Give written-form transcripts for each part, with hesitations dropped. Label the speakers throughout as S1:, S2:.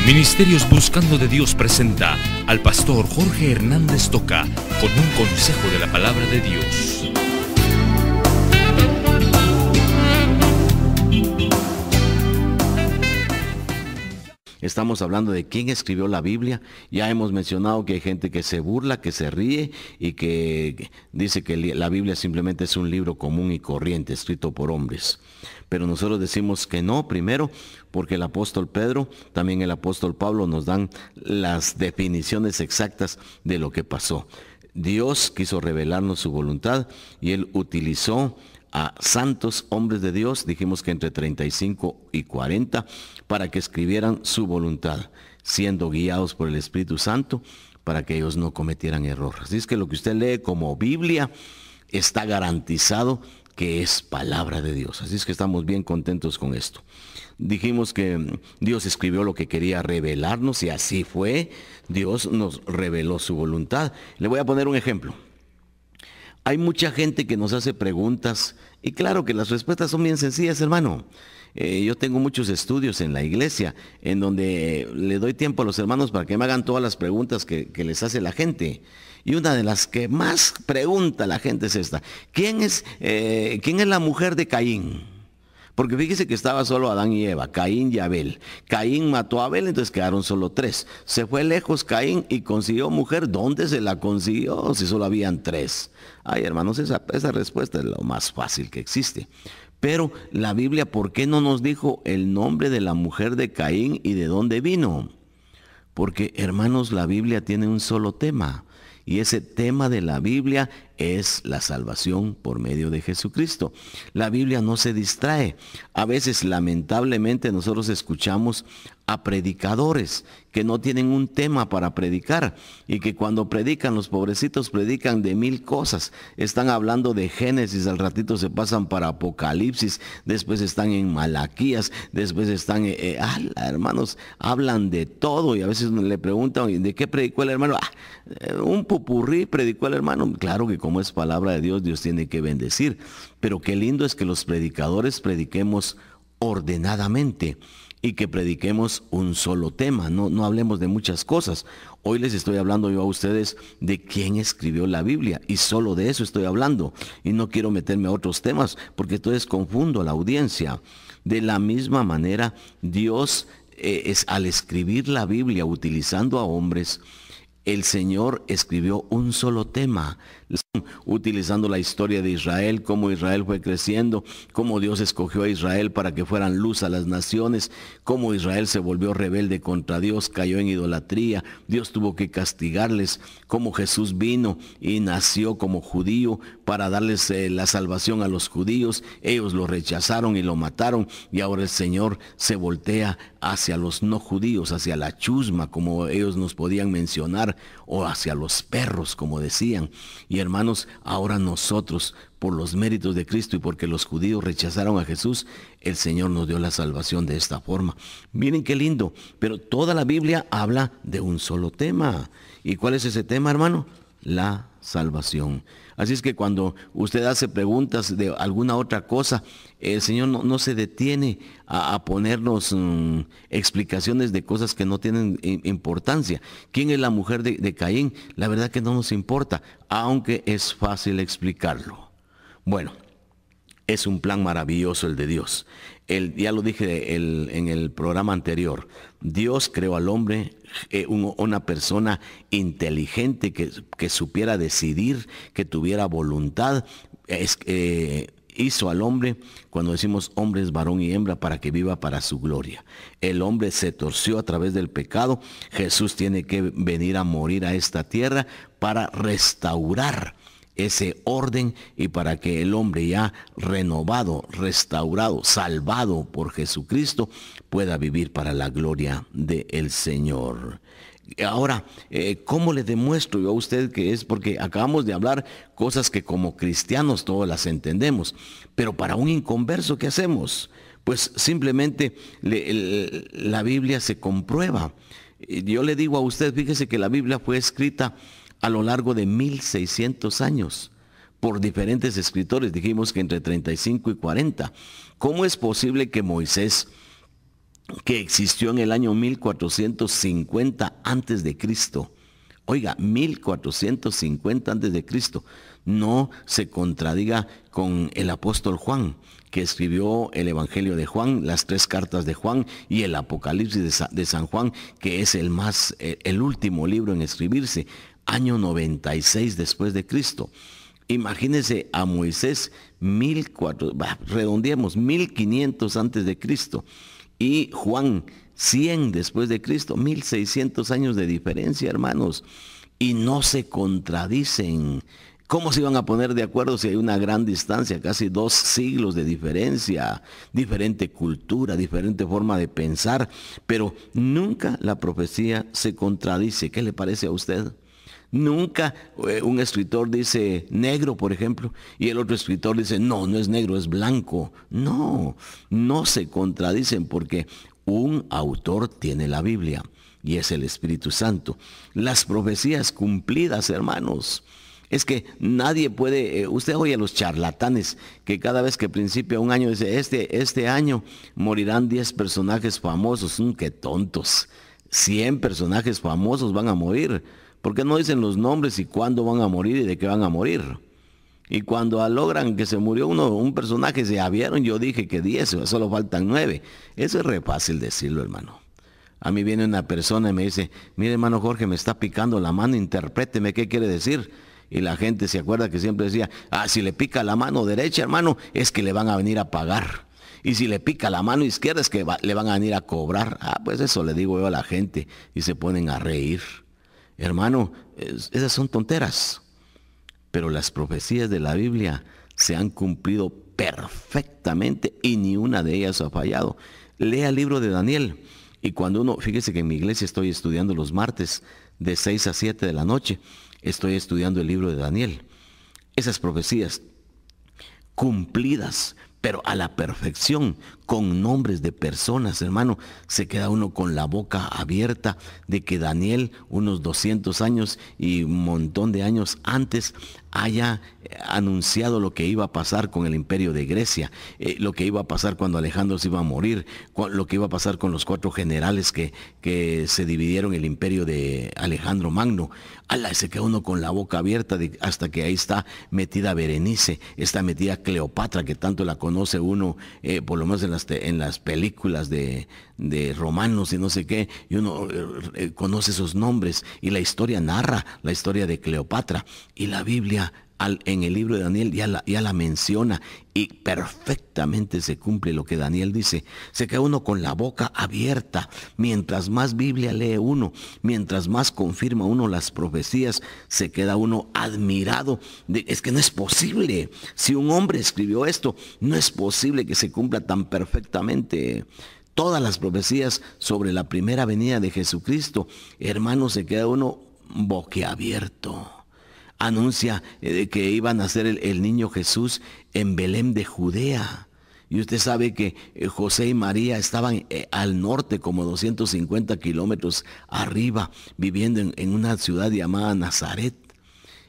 S1: Ministerios Buscando de Dios presenta al pastor Jorge Hernández Toca con un consejo de la palabra de Dios.
S2: Estamos hablando de quién escribió la Biblia. Ya hemos mencionado que hay gente que se burla, que se ríe y que dice que la Biblia simplemente es un libro común y corriente escrito por hombres. Pero nosotros decimos que no, primero, porque el apóstol Pedro, también el apóstol Pablo nos dan las definiciones exactas de lo que pasó. Dios quiso revelarnos su voluntad y Él utilizó a santos hombres de Dios, dijimos que entre 35 y 40, para que escribieran su voluntad, siendo guiados por el Espíritu Santo, para que ellos no cometieran error. Así es que lo que usted lee como Biblia está garantizado que es palabra de Dios. Así es que estamos bien contentos con esto. Dijimos que Dios escribió lo que quería revelarnos y así fue. Dios nos reveló su voluntad. Le voy a poner un ejemplo. Hay mucha gente que nos hace preguntas y claro que las respuestas son bien sencillas, hermano. Yo tengo muchos estudios en la iglesia en donde le doy tiempo a los hermanos para que me hagan todas las preguntas que les hace la gente. Y una de las que más pregunta la gente es esta. ¿Quién es la mujer de Caín? Porque fíjese que estaba solo Adán y Eva, Caín y Abel. Caín mató a Abel, entonces quedaron solo 3. Se fue lejos Caín y consiguió mujer. ¿Dónde se la consiguió si solo habían 3? Ay, hermanos, esa respuesta es lo más fácil que existe. Pero la Biblia, ¿por qué no nos dijo el nombre de la mujer de Caín y de dónde vino? Porque, hermanos, la Biblia tiene un solo tema. Y ese tema de la Biblia es la salvación por medio de Jesucristo. La Biblia no se distrae. A veces, lamentablemente, nosotros escuchamos a predicadores que no tienen un tema para predicar y que cuando predican, los pobrecitos predican de 1000 cosas. Están hablando de Génesis, al ratito se pasan para Apocalipsis, después están en Malaquías, después están, hermanos, hablan de todo y a veces le preguntan, ¿de qué predicó el hermano? Un popurrí predicó el hermano. Claro que como es palabra de Dios, Dios tiene que bendecir, pero qué lindo es que los predicadores prediquemos ordenadamente y que prediquemos un solo tema, no hablemos de muchas cosas. Hoy les estoy hablando yo a ustedes de quién escribió la Biblia y solo de eso estoy hablando y no quiero meterme a otros temas porque entonces confundo a la audiencia. De la misma manera, Dios al escribir la Biblia utilizando a hombres, el Señor escribió un solo tema, utilizando la historia de Israel, cómo Israel fue creciendo, cómo Dios escogió a Israel para que fueran luz a las naciones, cómo Israel se volvió rebelde contra Dios, cayó en idolatría, Dios tuvo que castigarles, cómo Jesús vino y nació como judío para darles la salvación a los judíos, ellos lo rechazaron y lo mataron y ahora el Señor se voltea hacia los no judíos, hacia la chusma como ellos nos podían mencionar o hacia los perros como decían. Y hermanos, ahora nosotros, por los méritos de Cristo y porque los judíos rechazaron a Jesús, el Señor nos dio la salvación de esta forma. Miren qué lindo, pero toda la Biblia habla de un solo tema. ¿Y cuál es ese tema, hermano? La salvación. Así es que cuando usted hace preguntas de alguna otra cosa, el Señor no se detiene a ponernos explicaciones de cosas que no tienen importancia. ¿Quién es la mujer de Caín? La verdad que no nos importa, aunque es fácil explicarlo. Bueno, es un plan maravilloso el de Dios. Ya lo dije en el programa anterior. Dios creó al hombre, una persona inteligente que supiera decidir, que tuviera voluntad. Hizo al hombre, cuando decimos hombre es varón y hembra, para que viva para su gloria. El hombre se torció a través del pecado. Jesús tiene que venir a morir a esta tierra para restaurar ese orden y para que el hombre ya renovado, restaurado, salvado por Jesucristo pueda vivir para la gloria del Señor. Ahora, ¿cómo le demuestro yo a usted que es? Porque acabamos de hablar cosas que como cristianos todas las entendemos, pero para un inconverso, ¿qué hacemos? Pues simplemente la Biblia se comprueba. Yo le digo a usted, fíjese que la Biblia fue escrita a lo largo de 1600 años por diferentes escritores, dijimos que entre 35 y 40. ¿Cómo es posible que Moisés que existió en el año 1450 antes de Cristo. Oiga, 1450 antes de Cristo. No se contradiga con el apóstol Juan, que escribió el Evangelio de Juan, las 3 cartas de Juan y el Apocalipsis de San Juan, que es el último libro en escribirse, año 96 después de Cristo. Imagínense a Moisés, redondeemos, 1500 antes de Cristo, y Juan, 100 después de Cristo, 1600 años de diferencia, hermanos, y no se contradicen. ¿Cómo se iban a poner de acuerdo si hay una gran distancia, casi 2 siglos de diferencia, diferente cultura, diferente forma de pensar? Pero nunca la profecía se contradice. ¿Qué le parece a usted? Nunca un escritor dice negro, por ejemplo, y el otro escritor dice, no, no es negro, es blanco. No, no se contradicen porque un autor tiene la Biblia y es el Espíritu Santo. Las profecías cumplidas, hermanos. Es que nadie puede, usted oye a los charlatanes que cada vez que principia un año dice, este año morirán 10 personajes famosos. ¡Qué tontos! 100 personajes famosos van a morir. ¿Por qué no dicen los nombres y cuándo van a morir y de qué van a morir? Y cuando logran que se murió un personaje, se vieron, yo dije que 10, solo faltan 9. Eso es re fácil decirlo, hermano. A mí viene una persona y me dice, mire, hermano Jorge, me está picando la mano, interpréteme qué quiere decir. Y la gente se acuerda que siempre decía, si le pica la mano derecha, hermano, es que le van a venir a pagar. Y si le pica la mano izquierda, es que le van a venir a cobrar. Pues eso le digo yo a la gente y se ponen a reír. Hermano, esas son tonteras. Pero las profecías de la Biblia se han cumplido perfectamente y ni una de ellas ha fallado. Lea el libro de Daniel. Y cuando fíjese que en mi iglesia estoy estudiando los martes de 6 a 7 de la noche. Estoy estudiando el libro de Daniel. Esas profecías cumplidas, pero a la perfección, con nombres de personas, hermano, se queda uno con la boca abierta de que Daniel, unos 200 años y un montón de años antes, haya anunciado lo que iba a pasar con el imperio de Grecia, lo que iba a pasar cuando Alejandro se iba a morir, lo que iba a pasar con los 4 generales que se dividieron el imperio de Alejandro Magno. Se queda uno con la boca abierta hasta que ahí está metida Berenice, está metida Cleopatra, que tanto la conoce uno, por lo menos en las películas de romanos y no sé qué, y uno conoce esos nombres, y la historia narra la historia de Cleopatra, y la Biblia en el libro de Daniel ya la menciona, y perfectamente se cumple lo que Daniel dice. Se queda uno con la boca abierta. Mientras más Biblia lee uno, mientras más confirma uno las profecías, se queda uno admirado. Es que no es posible. Si un hombre escribió esto, no es posible que se cumpla tan perfectamente. Todas las profecías sobre la primera venida de Jesucristo, hermano, se queda uno boquiabierto. Anuncia que iba a nacer el niño Jesús en Belén de Judea. Y usted sabe que José y María estaban al norte, como 250 kilómetros arriba, viviendo en una ciudad llamada Nazaret.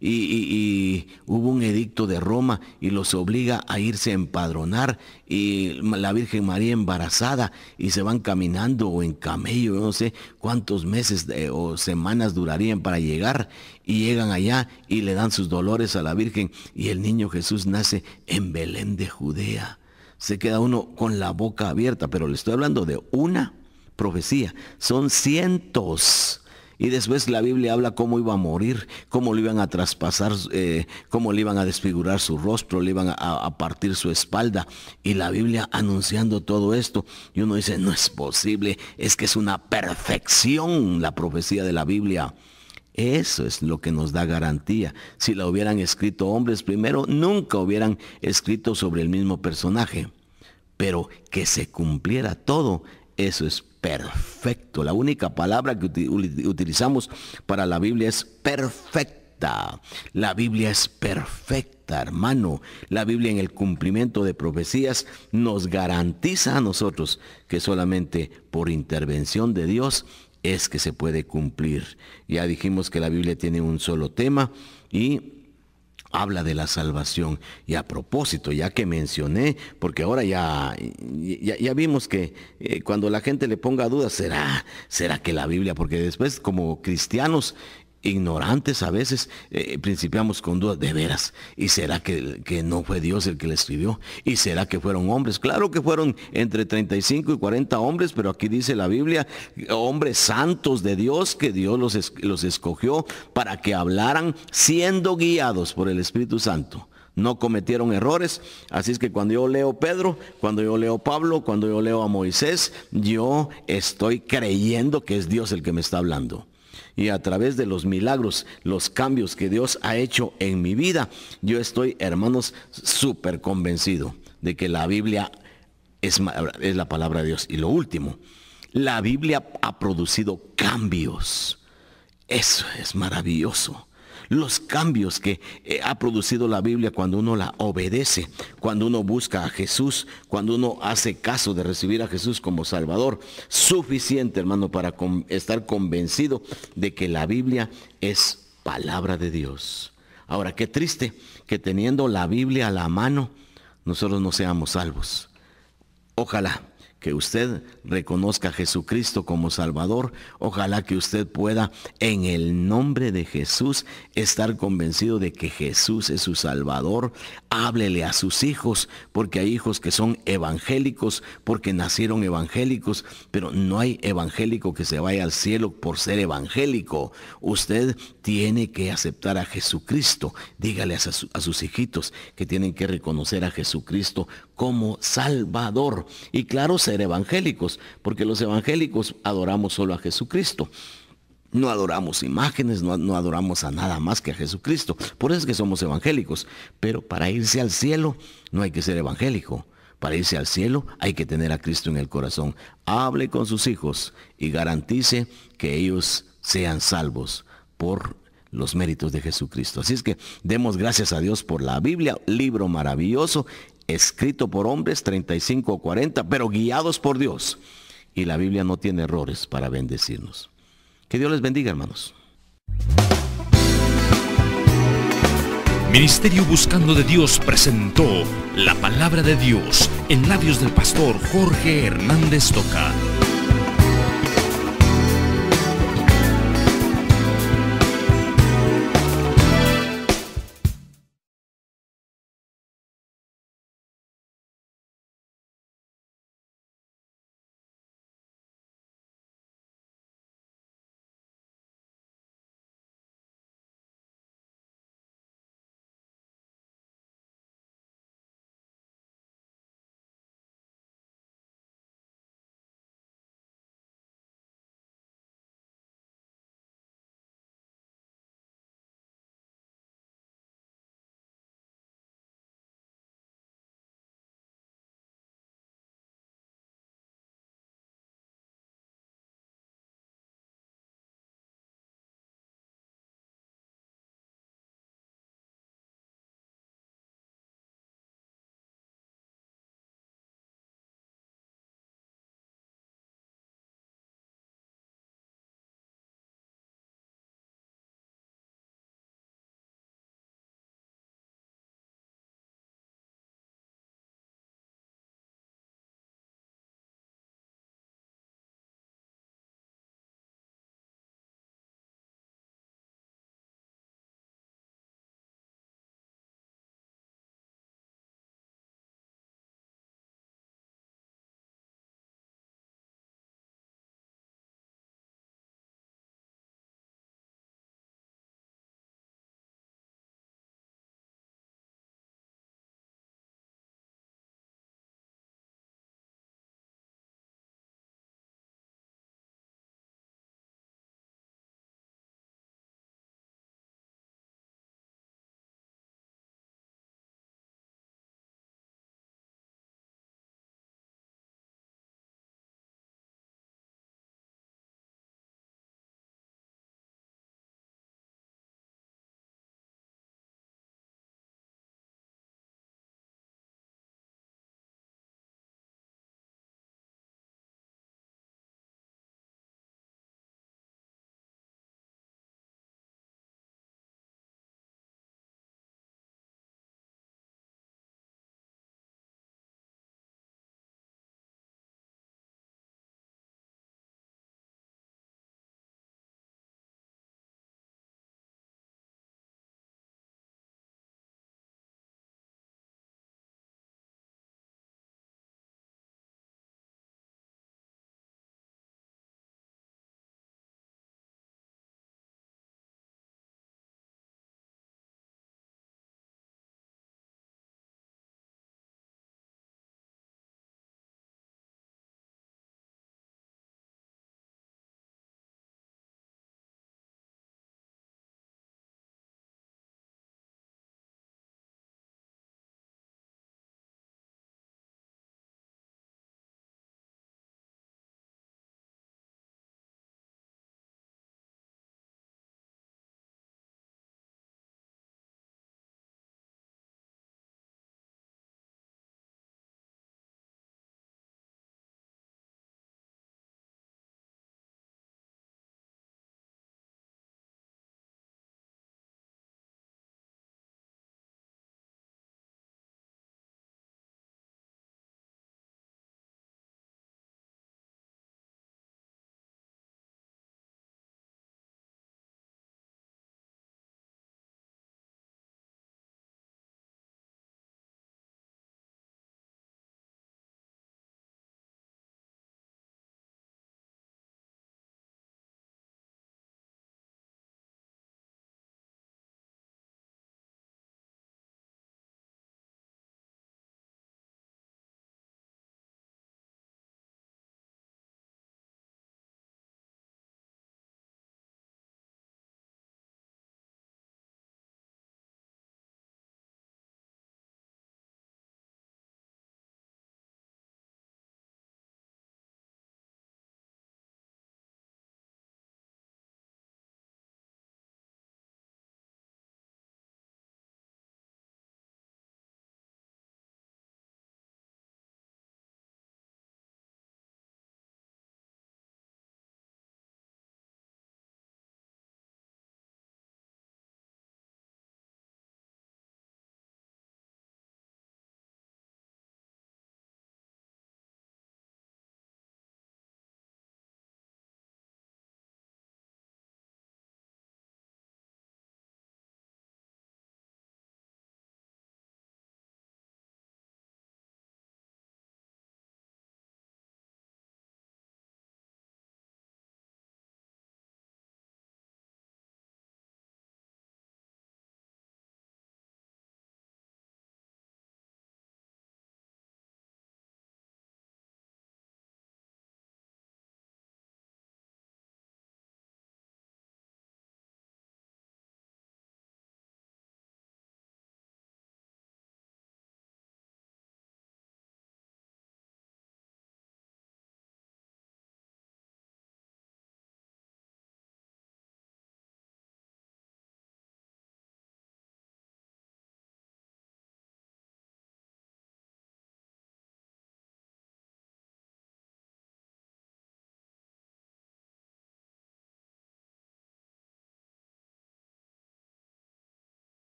S2: Y hubo un edicto de Roma y los obliga a irse a empadronar, y la Virgen María embarazada, y se van caminando o en camello, no sé cuántos meses o semanas durarían para llegar, y llegan allá y le dan sus dolores a la Virgen, y el niño Jesús nace en Belén de Judea. Se queda uno con la boca abierta, pero le estoy hablando de una profecía, son cientos. Y después la Biblia habla cómo iba a morir, cómo le iban a traspasar, cómo le iban a desfigurar su rostro, le iban a partir su espalda. Y la Biblia anunciando todo esto. Y uno dice, no es posible, es que es una perfección la profecía de la Biblia. Eso es lo que nos da garantía. Si la hubieran escrito hombres primero, nunca hubieran escrito sobre el mismo personaje. Pero que se cumpliera todo, eso es perfecto. La única palabra que utilizamos para la Biblia es perfecta. La Biblia es perfecta, hermano. La Biblia, en el cumplimiento de profecías, nos garantiza a nosotros que solamente por intervención de Dios es que se puede cumplir. Ya dijimos que la Biblia tiene un solo tema, y habla de la salvación. Y a propósito, ya que mencioné, porque ahora ya vimos que cuando la gente le ponga dudas, ¿será que la Biblia? Porque después como cristianos ignorantes a veces principiamos con dudas, de veras, ¿y será que no fue Dios el que le escribió? ¿Y será que fueron hombres? Claro que fueron entre 35 y 40 hombres, pero aquí dice la Biblia, hombres santos de Dios, que Dios los escogió para que hablaran siendo guiados por el Espíritu Santo. No cometieron errores, así es que cuando yo leo Pedro, cuando yo leo Pablo, cuando yo leo a Moisés, yo estoy creyendo que es Dios el que me está hablando. Y a través de los milagros, los cambios que Dios ha hecho en mi vida, yo estoy, hermanos, súper convencido de que la Biblia es la palabra de Dios. Y lo último, la Biblia ha producido cambios. Eso es maravilloso. Los cambios que ha producido la Biblia cuando uno la obedece, cuando uno busca a Jesús, cuando uno hace caso de recibir a Jesús como Salvador. Suficiente, hermano, para estar convencido de que la Biblia es palabra de Dios. Ahora, qué triste que teniendo la Biblia a la mano, nosotros no seamos salvos. Ojalá que usted reconozca a Jesucristo como Salvador. Ojalá que usted pueda, en el nombre de Jesús, estar convencido de que Jesús es su Salvador. Háblele a sus hijos, porque hay hijos que son evangélicos, porque nacieron evangélicos, pero no hay evangélico que se vaya al cielo por ser evangélico. Usted tiene que aceptar a Jesucristo. Dígale a sus hijitos que tienen que reconocer a Jesucristo como Salvador. Y claro, ser evangélicos, porque los evangélicos adoramos solo a Jesucristo. No adoramos imágenes, no adoramos a nada más que a Jesucristo. Por eso es que somos evangélicos. Pero para irse al cielo no hay que ser evangélico. Para irse al cielo hay que tener a Cristo en el corazón. Hable con sus hijos y garantice que ellos sean salvos por los méritos de Jesucristo. Así es que demos gracias a Dios por la Biblia, libro maravilloso, escrito por hombres 35 o 40, pero guiados por Dios. Y la Biblia no tiene errores para bendecirnos. Que Dios les bendiga, hermanos.
S1: Ministerio Buscando de Dios presentó la palabra de Dios en labios del pastor Jorge Hernández Toca.